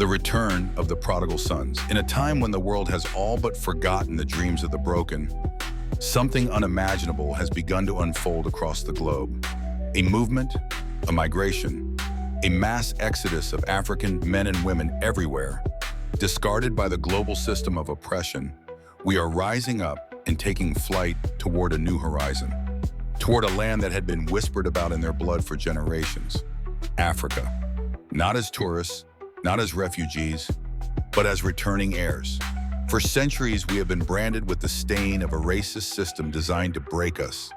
The return of the prodigal sons. In a time when the world has all but forgotten the dreams of the broken, something unimaginable has begun to unfold across the globe. A movement, a migration, a mass exodus of African men and women everywhere. Discarded by the global system of oppression, we are rising up and taking flight toward a new horizon, toward a land that had been whispered about in their blood for generations. Africa, not as tourists, not as refugees, but as returning heirs. For centuries, we have been branded with the stain of a racist system designed to break us.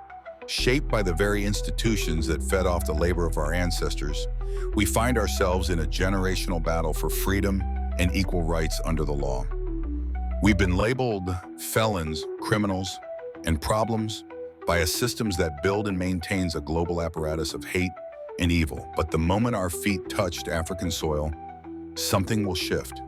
Shaped by the very institutions that fed off the labor of our ancestors, we find ourselves in a generational battle for freedom and equal rights under the law. We've been labeled felons, criminals, and problems by a systems that build and maintains a global apparatus of hate and evil. But the moment our feet touched African soil, something will shift.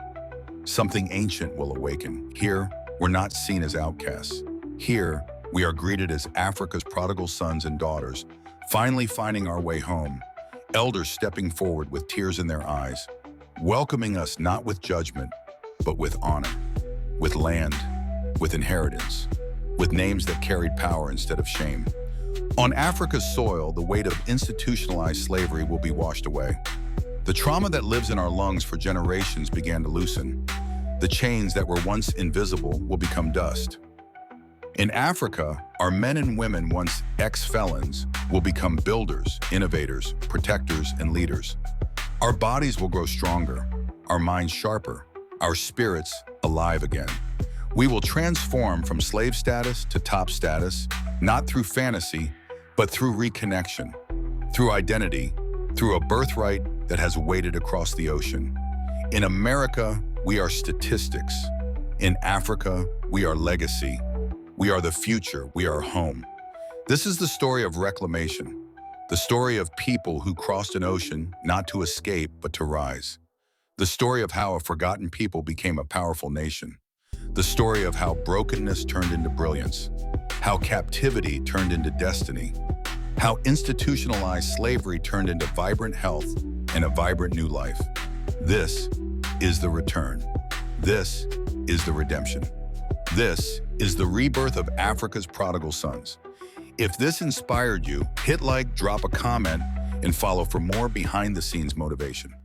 Something ancient will awaken. Here, we're not seen as outcasts. Here, we are greeted as Africa's prodigal sons and daughters, finally finding our way home. Elders stepping forward with tears in their eyes, welcoming us not with judgment, but with honor, with land, with inheritance, with names that carried power instead of shame. On Africa's soil, the weight of institutionalized slavery will be washed away. The trauma that lives in our lungs for generations began to loosen. The chains that were once invisible will become dust. In Africa, our men and women, once ex-felons, will become builders, innovators, protectors, and leaders. Our bodies will grow stronger, our minds sharper, our spirits alive again. We will transform from slave status to top status, not through fantasy, but through reconnection, through identity, through a birthright that has waded across the ocean. In America, we are statistics. In Africa, we are legacy. We are the future. We are home. This is the story of reclamation, the story of people who crossed an ocean not to escape, but to rise. The story of how a forgotten people became a powerful nation. The story of how brokenness turned into brilliance, how captivity turned into destiny, how institutionalized slavery turned into vibrant health and a vibrant new life. This is the return. This is the redemption. This is the rebirth of Africa's prodigal sons. If this inspired you, hit like, drop a comment, and follow for more behind-the-scenes motivation.